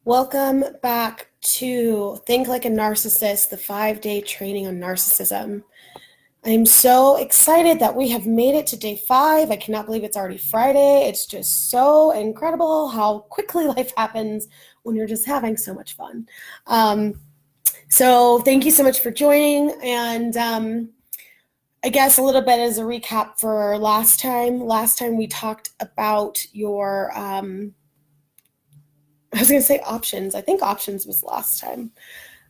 Welcome back to Think Like a Narcissist, the 5-day training on narcissism. I'm so excited that we have made it to day 5. I cannot believe it's already Friday. It's just so incredible how quickly life happens when you're just having so much fun. So thank you so much for joining. And I guess a little bit as a recap for last time. Last time we talked about your I was going to say options. I think options was last time.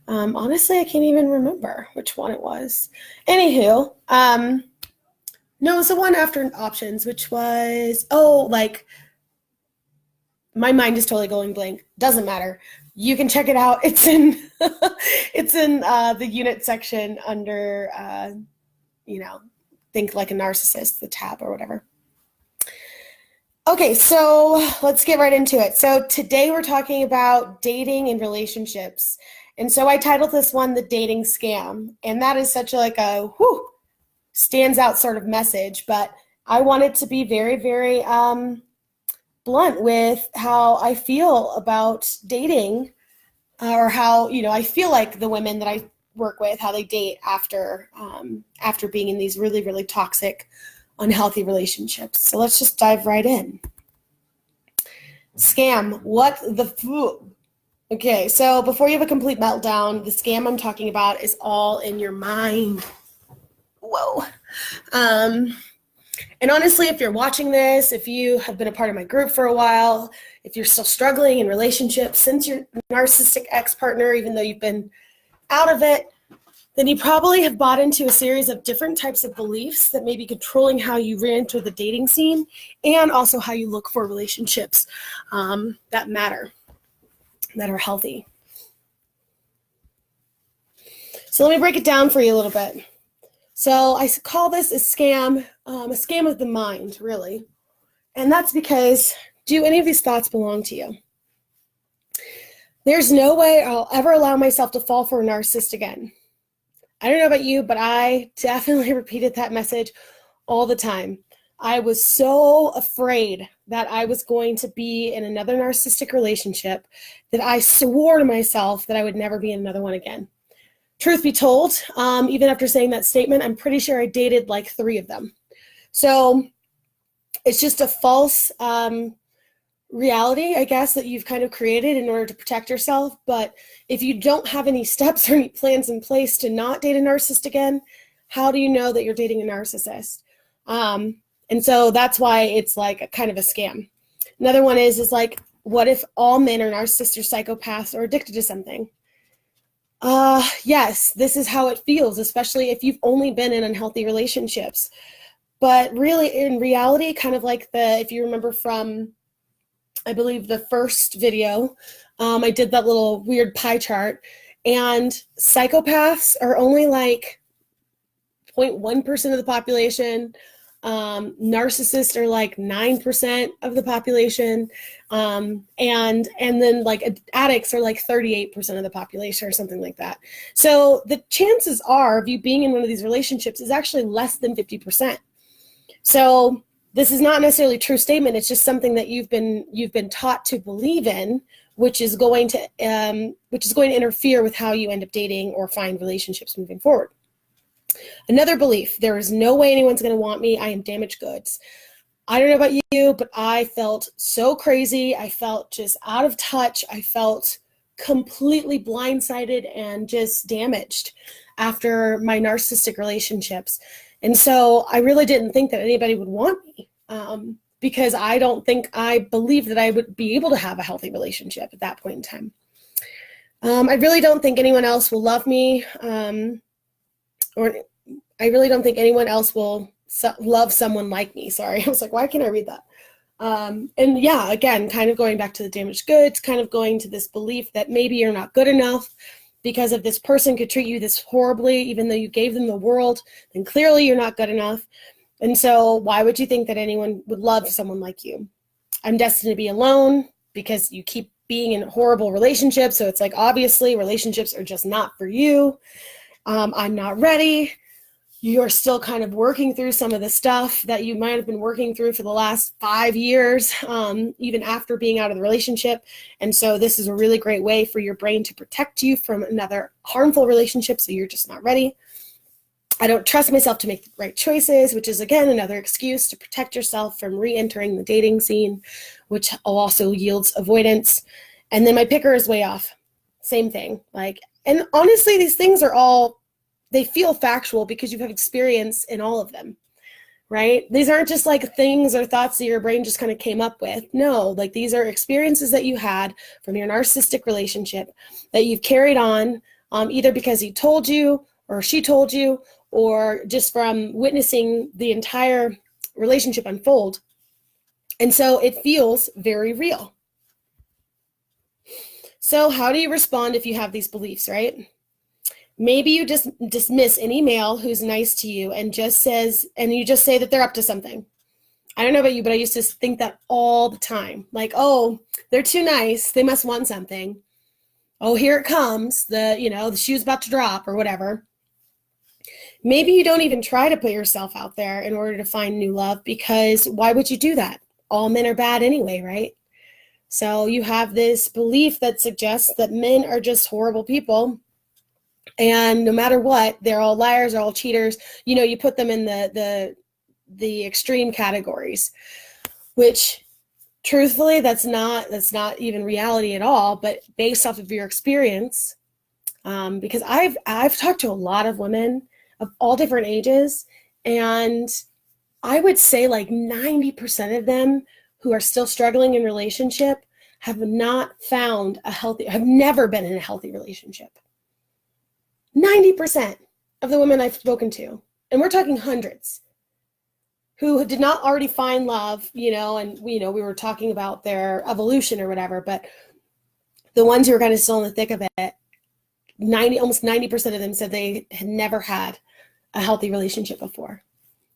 Honestly, I can't even remember which one it was. Anywho, no, it was the one after options, which was, my mind is totally going blank. Doesn't matter. You can check it out. It's in the unit section under, Think Like a Narcissist, the tab or whatever. Okay, so let's get right into it. So today we're talking about dating and relationships. And so I titled this one, The Dating Scam. And that is such a stands out sort of message. But I wanted to be very, very blunt with how I feel about dating or how, I feel like the women that I work with, how they date after being in these really, really toxic unhealthy relationships. So let's just dive right in. Scam. What the Okay, so before you have a complete meltdown, the scam I'm talking about is all in your mind. Whoa. And honestly, if you're watching this, if you have been a part of my group for a while, if you're still struggling in relationships since your narcissistic ex-partner, even though you've been out of it, then you probably have bought into a series of different types of beliefs that may be controlling how you re-enter the dating scene and also how you look for relationships that matter, that are healthy. So let me break it down for you a little bit. So I call this a scam of the mind, really. And that's because, do any of these thoughts belong to you? There's no way I'll ever allow myself to fall for a narcissist again. I don't know about you, but I definitely repeated that message all the time. I was so afraid that I was going to be in another narcissistic relationship that I swore to myself that I would never be in another one again. Truth be told, even after saying that statement, I'm pretty sure I dated like 3 of them. So it's just a false reality, I guess, that you've kind of created in order to protect yourself. But if you don't have any steps or any plans in place to not date a narcissist again, how do you know that you're dating a narcissist? And so that's why it's like a kind of a scam. Another one is like, what if all men are narcissists or psychopaths or addicted to something? Yes, this is how it feels, especially if you've only been in unhealthy relationships. But really, in reality, kind of like if you remember from, I believe, the first video, I did that little weird pie chart, and psychopaths are only like 0.1% of the population. Narcissists are like 9% of the population. And then like addicts are like 38% of the population or something like that. So the chances are of you being in one of these relationships is actually less than 50%. So this is not necessarily a true statement. It's just something that you've been taught to believe in, which is going to interfere with how you end up dating or find relationships moving forward. Another belief: there is no way anyone's going to want me. I am damaged goods. I don't know about you, but I felt so crazy. I felt just out of touch. I felt completely blindsided and just damaged after my narcissistic relationships. And so I really didn't think that anybody would want me because I believed that I would be able to have a healthy relationship at that point in time. I really don't think anyone else will love me, or I really don't think anyone else will love someone like me. Sorry, I was like, why can't I read that? And yeah, again, kind of going back to the damaged goods, kind of going to this belief that maybe you're not good enough, because if this person could treat you this horribly, even though you gave them the world, then clearly you're not good enough. And so why would you think that anyone would love someone like you? I'm destined to be alone because you keep being in horrible relationships. So it's like, obviously relationships are just not for you. I'm not ready. you're still kind of working through some of the stuff that you might have been working through for the last 5 years, even after being out of the relationship. And so this is a really great way for your brain to protect you from another harmful relationship, so you're just not ready. I don't trust myself to make the right choices, which is, again, another excuse to protect yourself from re-entering the dating scene, which also yields avoidance. And then my picker is way off. Same thing. And honestly, these things are all, they feel factual because you have experience in all of them, right? These aren't just like things or thoughts that your brain just kind of came up with. No, like these are experiences that you had from your narcissistic relationship that you've carried on, either because he told you or she told you, or just from witnessing the entire relationship unfold. And so it feels very real. So how do you respond if you have these beliefs, right? Maybe you just dismiss any male who's nice to you and you just say that they're up to something. I don't know about you, but I used to think that all the time. Like, oh, they're too nice. They must want something. Oh, here it comes. The shoe's about to drop or whatever. Maybe you don't even try to put yourself out there in order to find new love, because why would you do that? All men are bad anyway, right? So you have this belief that suggests that men are just horrible people. And no matter what, they're all liars, they're all cheaters. You put them in the extreme categories, which truthfully, that's not even reality at all, but based off of your experience, because I've talked to a lot of women of all different ages, and I would say like 90% of them who are still struggling in relationship have not found have never been in a healthy relationship. 90% of the women I've spoken to, and we're talking hundreds, who did not already find love, and we were talking about their evolution or whatever, but the ones who were kind of still in the thick of it, almost 90% of them said they had never had a healthy relationship before.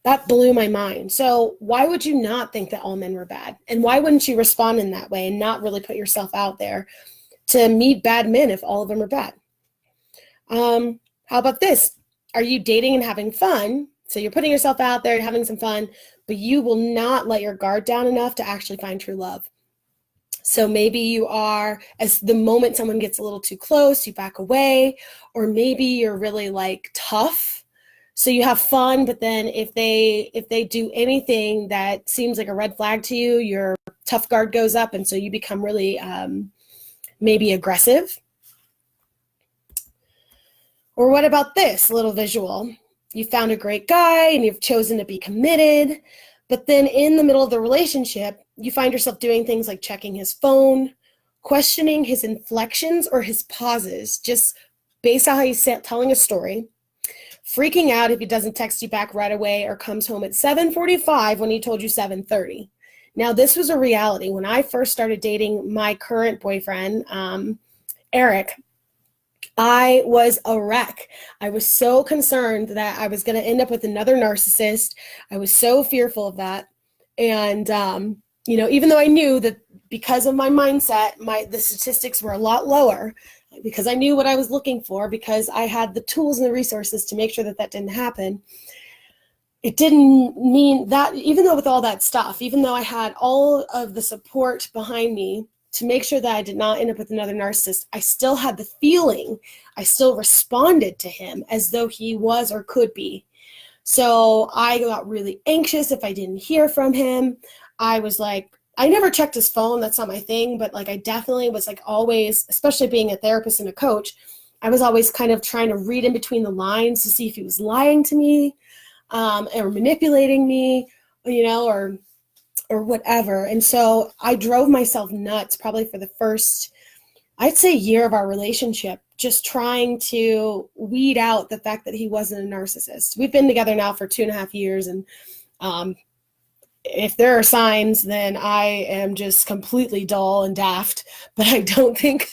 That blew my mind. So why would you not think that all men were bad? And why wouldn't you respond in that way and not really put yourself out there to meet bad men if all of them are bad? How about this? Are you dating and having fun? So you're putting yourself out there, having some fun, but you will not let your guard down enough to actually find true love. So maybe you are, as the moment someone gets a little too close, you back away, or maybe you're really like tough. So you have fun, but then if they do anything that seems like a red flag to you, your tough guard goes up, and so you become really maybe aggressive. Or what about this little visual? You found a great guy and you've chosen to be committed, but then in the middle of the relationship, you find yourself doing things like checking his phone, questioning his inflections or his pauses, just based on how he's telling a story, freaking out if he doesn't text you back right away or comes home at 7:45 when he told you 7:30. Now, this was a reality. When I first started dating my current boyfriend, Eric, I was a wreck. I was so concerned that I was going to end up with another narcissist. I was so fearful of that. And, even though I knew that because of my mindset, the statistics were a lot lower, because I knew what I was looking for, because I had the tools and the resources to make sure that that didn't happen. It didn't mean that, even though with all that stuff, even though I had all of the support behind me to make sure that I did not end up with another narcissist, I still had the feeling, I still responded to him as though he was or could be. So I got really anxious if I didn't hear from him. I was like, I never checked his phone, that's not my thing, but like I definitely was like always, especially being a therapist and a coach, I was always kind of trying to read in between the lines to see if he was lying to me, or manipulating me, or whatever. And so I drove myself nuts probably for the first, I'd say, year of our relationship, just trying to weed out the fact that he wasn't a narcissist. We've been together now for 2.5 years, and if there are signs, then I am just completely dull and daft, but I don't think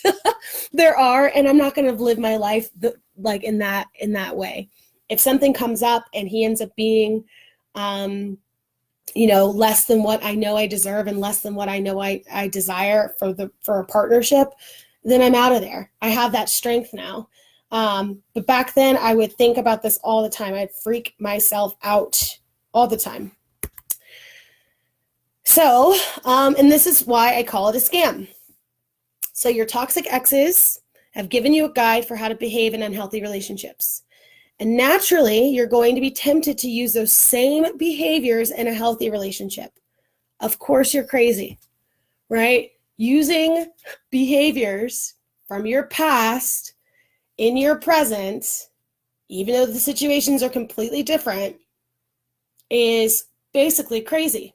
there are, and I'm not going to live my life like in that way. If something comes up and he ends up being less than what I know I deserve and less than what I know I desire for a partnership, then I'm out of there. I have that strength now. But back then I would think about this all the time. I'd freak myself out all the time. So, and this is why I call it a scam. So your toxic exes have given you a guide for how to behave in unhealthy relationships. And naturally, you're going to be tempted to use those same behaviors in a healthy relationship. Of course, you're crazy, right? Using behaviors from your past in your present, even though the situations are completely different, is basically crazy.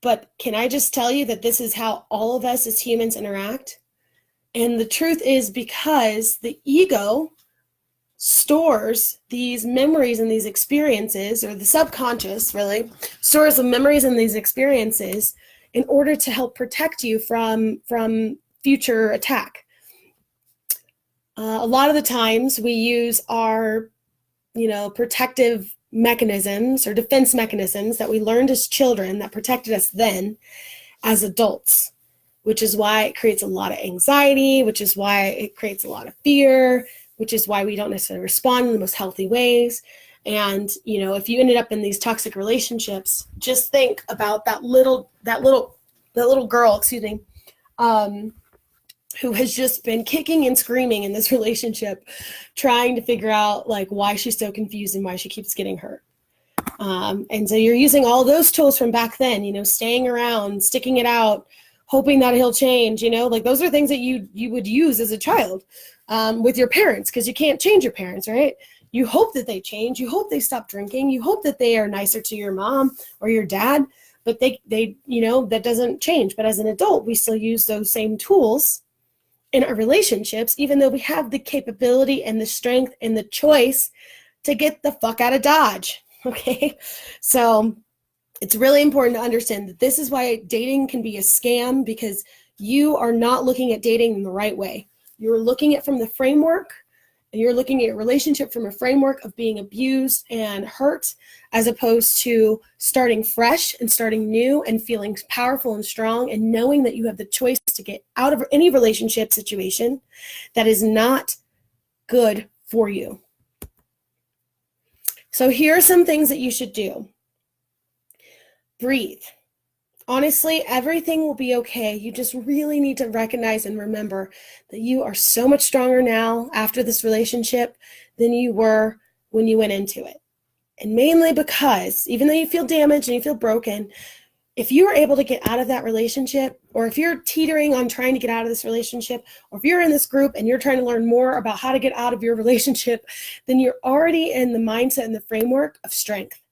But can I just tell you that this is how all of us as humans interact? And the truth is because the ego stores these memories and these experiences, or the subconscious really stores the memories and these experiences in order to help protect you from future attack. A lot of the times we use our, protective mechanisms or defense mechanisms that we learned as children that protected us then as adults, which is why it creates a lot of anxiety, which is why it creates a lot of fear, which is why we don't necessarily respond in the most healthy ways. And, if you ended up in these toxic relationships, just think about that little girl, who has just been kicking and screaming in this relationship, trying to figure out why she's so confused and why she keeps getting hurt. And so you're using all those tools from back then, staying around, sticking it out, hoping that he'll change, those are things that you would use as a child with your parents, because you can't change your parents, right? You hope that they change. You hope they stop drinking. You hope that they are nicer to your mom or your dad, but they that doesn't change. But as an adult, we still use those same tools in our relationships, even though we have the capability and the strength and the choice to get the fuck out of Dodge. Okay. So it's really important to understand that this is why dating can be a scam, because you are not looking at dating in the right way. You're looking at it from the framework, and you're looking at a relationship from a framework of being abused and hurt, as opposed to starting fresh and starting new and feeling powerful and strong and knowing that you have the choice to get out of any relationship situation that is not good for you. So here are some things that you should do. Breathe. Honestly, everything will be okay. You just really need to recognize and remember that you are so much stronger now after this relationship than you were when you went into it. And mainly because even though you feel damaged and you feel broken, if you are able to get out of that relationship, or if you're teetering on trying to get out of this relationship, or if you're in this group and you're trying to learn more about how to get out of your relationship, then you're already in the mindset and the framework of strength.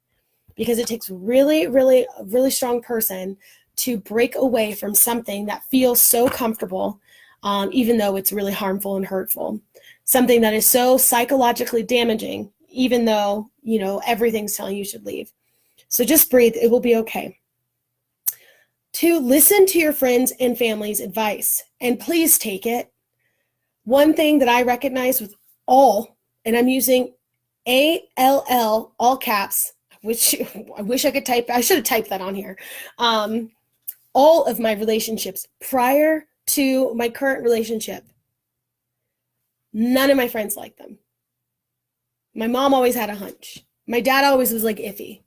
Because it takes a really strong person to break away from something that feels so comfortable, even though it's really harmful and hurtful. Something that is so psychologically damaging, even though, everything's telling you should leave. So just breathe. It will be okay. 2, listen to your friends and family's advice, and please take it. One thing that I recognize with all, and I'm using ALL, all caps, which I wish I could type. I should have typed that on here. All of my relationships prior to my current relationship, none of my friends liked them. My mom always had a hunch. My dad always was iffy.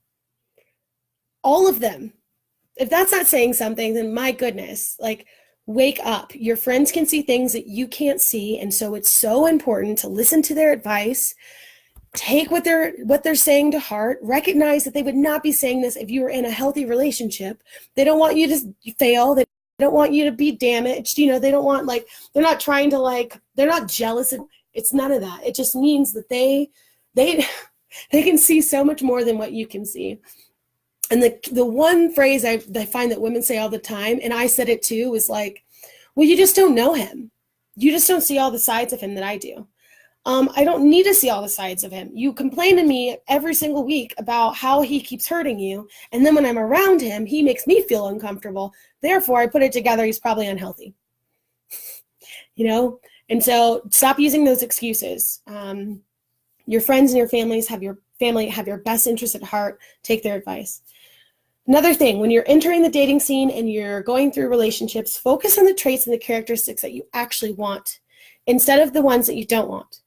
All of them. If that's not saying something, then my goodness, wake up. Your friends can see things that you can't see. And so it's so important to listen to their advice. Take what they're saying to heart. Recognize that they would not be saying this if you were in a healthy relationship. They don't want you to fail. They don't want you to be damaged. They don't want they're not trying to they're not jealous. It's none of that. It just means that they can see so much more than what you can see. And the one phrase I find that women say all the time, and I said it too, was well, you just don't know him. You just don't see all the sides of him that I do. I don't need to see all the sides of him. You complain to me every single week about how he keeps hurting you. And then when I'm around him, he makes me feel uncomfortable. Therefore, I put it together. He's probably unhealthy. And so stop using those excuses. Your friends and your families have your best interest at heart. Take their advice. Another thing, when you're entering the dating scene and you're going through relationships, focus on the traits and the characteristics that you actually want instead of the ones that you don't want.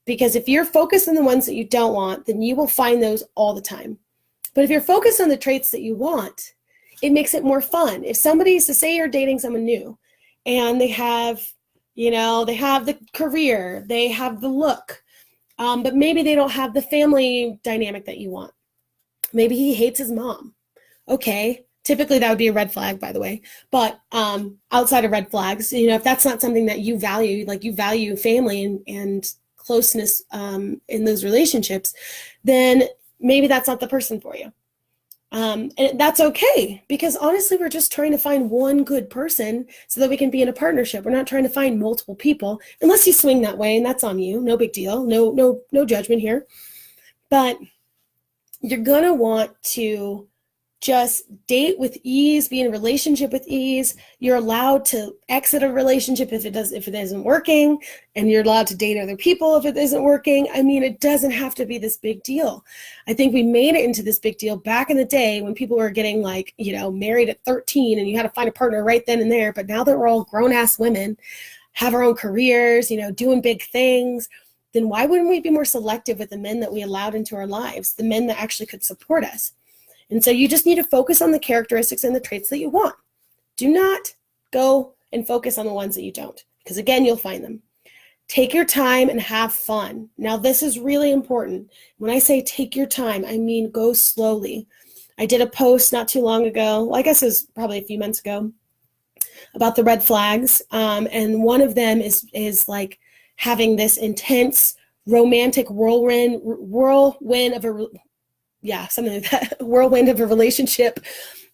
Because if you're focused on the ones that you don't want, then you will find those all the time. But if you're focused on the traits that you want, it makes it more fun. If somebody's to say you're dating someone new and they have, they have the career, they have the look, but maybe they don't have the family dynamic that you want. Maybe he hates his mom. Okay. Typically that would be a red flag, by the way. But outside of red flags, if that's not something that you value, like you value family and closeness in those relationships, then maybe that's not the person for you. And that's okay, because honestly, we're just trying to find one good person so that we can be in a partnership. We're not trying to find multiple people, unless you swing that way, and that's on you. No big deal. No judgment here. But you're going to want to just date with ease, be in a relationship with ease. You're allowed to exit a relationship if it isn't working, and you're allowed to date other people if it isn't working. I mean, it doesn't have to be this big deal. I think we made it into this big deal back in the day when people were getting married at 13 and you had to find a partner right then and there. But now that we're all grown-ass women, have our own careers, doing big things, then why wouldn't we be more selective with the men that we allowed into our lives, the men that actually could support us? And so you just need to focus on the characteristics and the traits that you want. Do not go and focus on the ones that you don't, because again, you'll find them. Take your time and have fun. Now, this is really important. When I say take your time, I mean go slowly. I did a post not too long ago, well, I guess it was probably a few months ago, about the red flags. And one of them is like having this intense romantic whirlwind of something like that, whirlwind of a relationship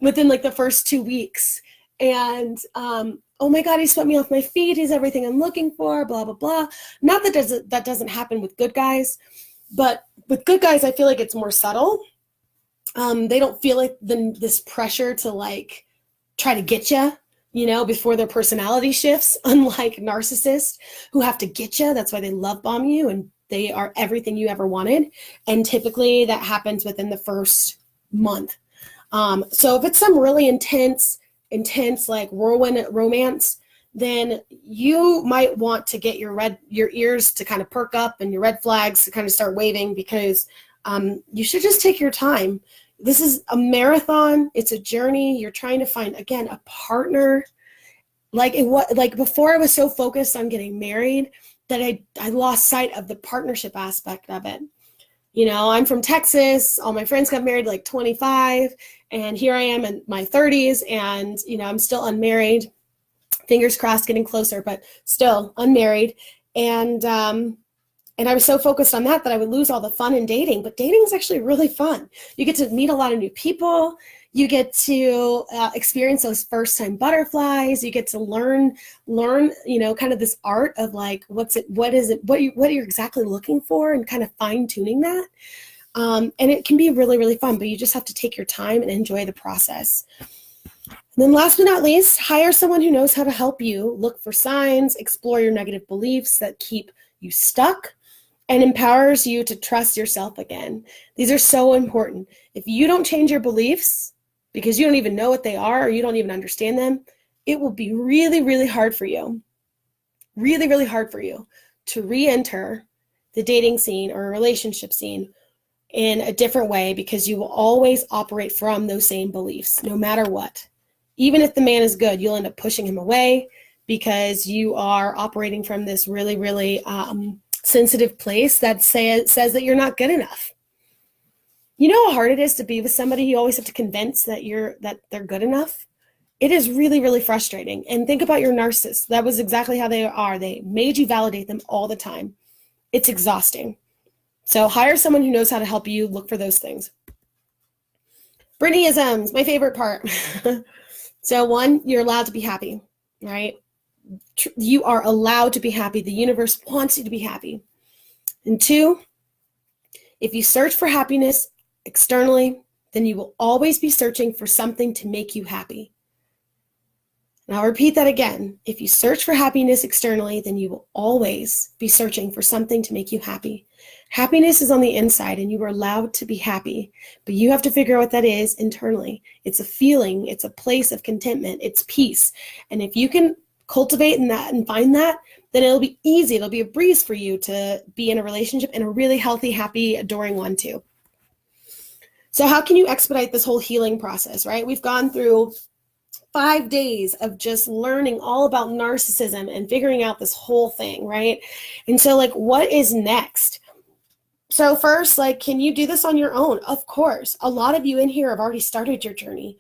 within like the first 2 weeks. And, oh my God, he swept me off my feet. He's everything I'm looking for, blah, blah, blah. Not that doesn't happen with good guys, but with good guys, I feel like it's more subtle. They don't feel like this pressure to like try to get you, before their personality shifts, unlike narcissists who have to get you. That's why they love bomb you, and they are everything you ever wanted. And typically that happens within the first month. So if it's some really intense like whirlwind romance, then you might want to get your ears to kind of perk up and your red flags to kind of start waving, because you should just take your time. This is a marathon. It's a journey. You're trying to find, again, a partner. Like before, I was so focused on getting married that I lost sight of the partnership aspect of it. I'm from Texas. All my friends got married like 25, and here I am in my 30s, and I'm still unmarried. Fingers crossed, getting closer, but still unmarried. And I was so focused on that I would lose all the fun in dating. But dating is actually really fun. You get to meet a lot of new people. You get to experience those first-time butterflies. You get to learn, kind of this art of like, what you're exactly looking for, and kind of fine-tuning that. And it can be really, really fun, but you just have to take your time and enjoy the process. And then last but not least, hire someone who knows how to help you look for signs, explore your negative beliefs that keep you stuck, and empowers you to trust yourself again. These are so important. If you don't change your beliefs, because you don't even know what they are or you don't even understand them, it will be really, really hard for you. Really, really hard for you to re-enter the dating scene or a relationship scene in a different way, because you will always operate from those same beliefs, no matter what. Even if the man is good, you'll end up pushing him away because you are operating from this really, really sensitive place that says that you're not good enough. You know how hard it is to be with somebody you always have to convince that they're good enough? It is really, really frustrating. And think about your narcissist. That was exactly how they are. They made you validate them all the time. It's exhausting. So hire someone who knows how to help you look for those things. Brittanyisms, my favorite part. So 1, you're allowed to be happy, right? You are allowed to be happy. The universe wants you to be happy. And 2, if you search for happiness externally, then you will always be searching for something to make you happy. And I'll repeat that again. If you search for happiness externally, then you will always be searching for something to make you happy. Happiness is on the inside, and you are allowed to be happy, but you have to figure out what that is internally. It's a feeling, it's a place of contentment, it's peace. And if you can cultivate in that and find that, then it'll be easy. It'll be a breeze for you to be in a relationship, and a really healthy, happy, adoring one too. So how can you expedite this whole healing process, right? We've gone through 5 days of just learning all about narcissism and figuring out this whole thing, right? And so like, what is next? So first, like, can you do this on your own? Of course. A lot of you in here have already started your journey.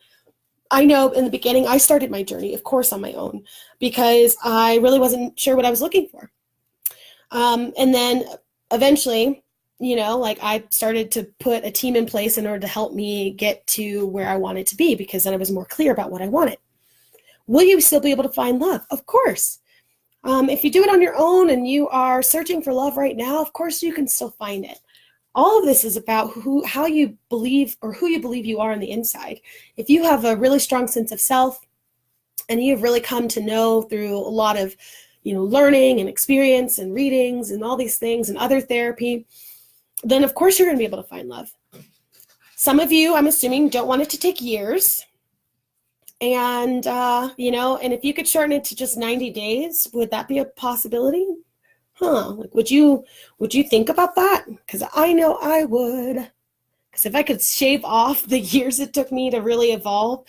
I know in the beginning, I started my journey, of course, on my own, because I really wasn't sure what I was looking for. And then eventually, like I started to put a team in place in order to help me get to where I wanted to be, because then I was more clear about what I wanted. Will you still be able to find love? Of course. If you do it on your own and you are searching for love right now, of course you can still find it. All of this is about how you believe, or who you believe you are on the inside. If you have a really strong sense of self, and you've really come to know through a lot of, learning and experience and readings and all these things and other therapy, then of course you're going to be able to find love. Some of you, I'm assuming, don't want it to take years. And, and if you could shorten it to just 90 days, would that be a possibility? Like, would you think about that? Because I know I would. Because if I could shave off the years it took me to really evolve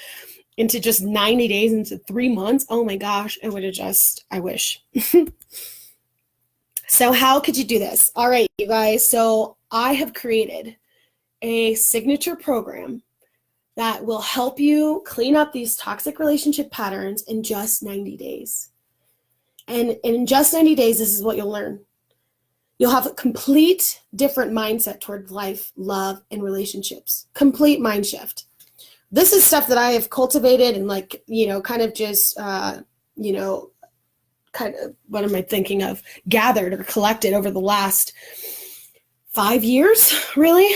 into just 90 days, into 3 months, oh my gosh, I wish. So how could you do this? All right, you guys. So I have created a signature program that will help you clean up these toxic relationship patterns in just 90 days. And in just 90 days, this is what you'll learn. You'll have a complete different mindset toward life, love, and relationships. Complete mind shift. This is stuff that I have cultivated and kind of just, what am I thinking of? Gathered or collected over the last 5 years, really.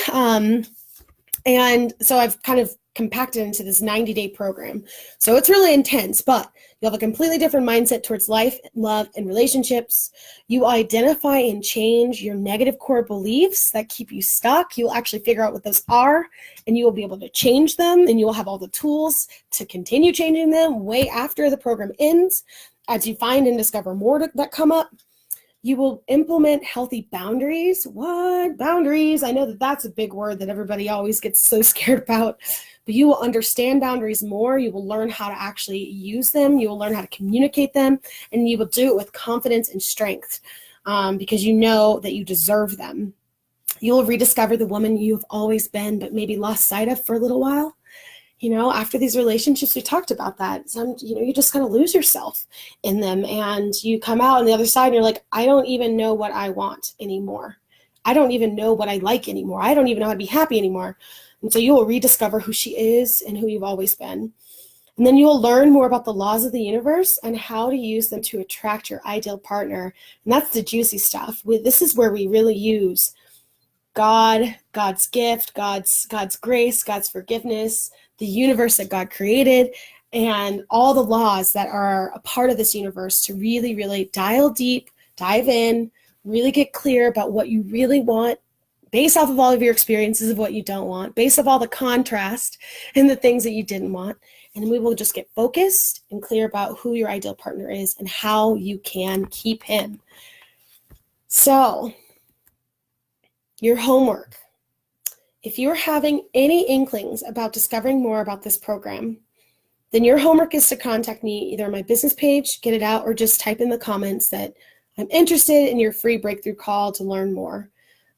And so I've kind of compacted into this 90-day program. So it's really intense, but you'll have a completely different mindset towards life, love, and relationships. You identify and change your negative core beliefs that keep you stuck. You'll actually figure out what those are, and you will be able to change them, and you will have all the tools to continue changing them way after the program ends. As you find and discover more that come up, you will implement healthy boundaries. What? Boundaries? I know that that's a big word that everybody always gets so scared about, but you will understand boundaries more. You will learn how to actually use them. You will learn how to communicate them, and you will do it with confidence and strength because you know that you deserve them. You will rediscover the woman you've always been, but maybe lost sight of for a little while. After these relationships, we talked about that. You just kind of lose yourself in them, and you come out on the other side and you're like, I don't even know what I want anymore. I don't even know what I like anymore. I don't even know how to be happy anymore. And so you will rediscover who she is and who you've always been. And then you'll learn more about the laws of the universe and how to use them to attract your ideal partner. And that's the juicy stuff. This is where we really use God, God's gift, God's grace, God's forgiveness, the universe that God created, and all the laws that are a part of this universe to really, really dial deep, dive in, really get clear about what you really want, based off of all of your experiences of what you don't want, based off all the contrast and the things that you didn't want. And we will just get focused and clear about who your ideal partner is and how you can keep him. So, your homework. If you're having any inklings about discovering more about this program, then your homework is to contact me either on my business page, get it out, or just type in the comments that I'm interested in your free breakthrough call to learn more.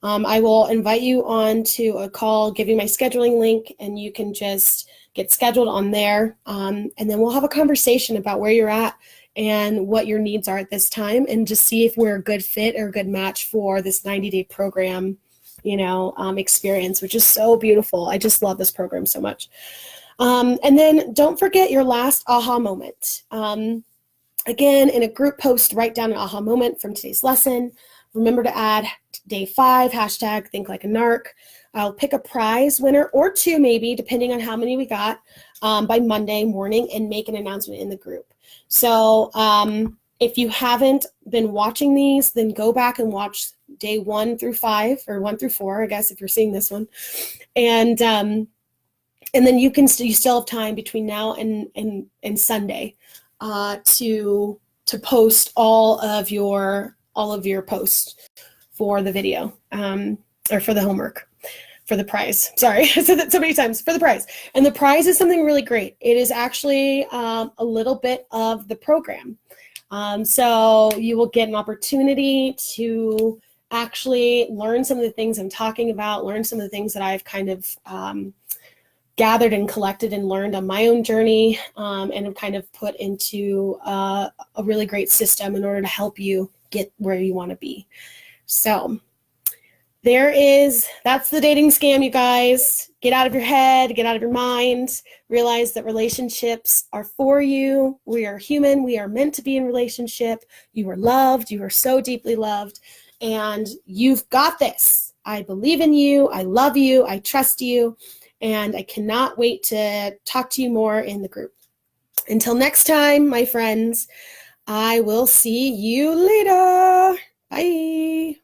I will invite you on to a call, give you my scheduling link, and you can just get scheduled on there. And then we'll have a conversation about where you're at and what your needs are at this time, and just see if we're a good fit or a good match for this 90-day program, experience, which is so beautiful. I just love this program so much. And then don't forget your last aha moment. Again, in a group post, write down an aha moment from today's lesson. Remember to add day 5, hashtag think like a narc. I'll pick a prize winner or 2 maybe, depending on how many we got, by Monday morning, and make an announcement in the group. So if you haven't been watching these, then go back and watch day 1 through 5, or 1 through 4, I guess, if you're seeing this one. And then you still have time between now and Sunday to to post all of your posts for the video, or for the homework, for the prize. Sorry, I said that so many times, for the prize. And the prize is something really great. It is actually a little bit of the program. So you will get an opportunity to actually learn some of the things I'm talking about, learn some of the things that I've kind of gathered and collected and learned on my own journey, and have kind of put into a really great system in order to help you get where you want to be. So that's the dating scam, you guys. Get out of your head, get out of your mind, realize that relationships are for you. We are human, we are meant to be in relationship. You are loved, you are so deeply loved, and you've got this. I believe in you, I love you, I trust you, and I cannot wait to talk to you more in the group. Until next time, my friends, I will see you later. Bye.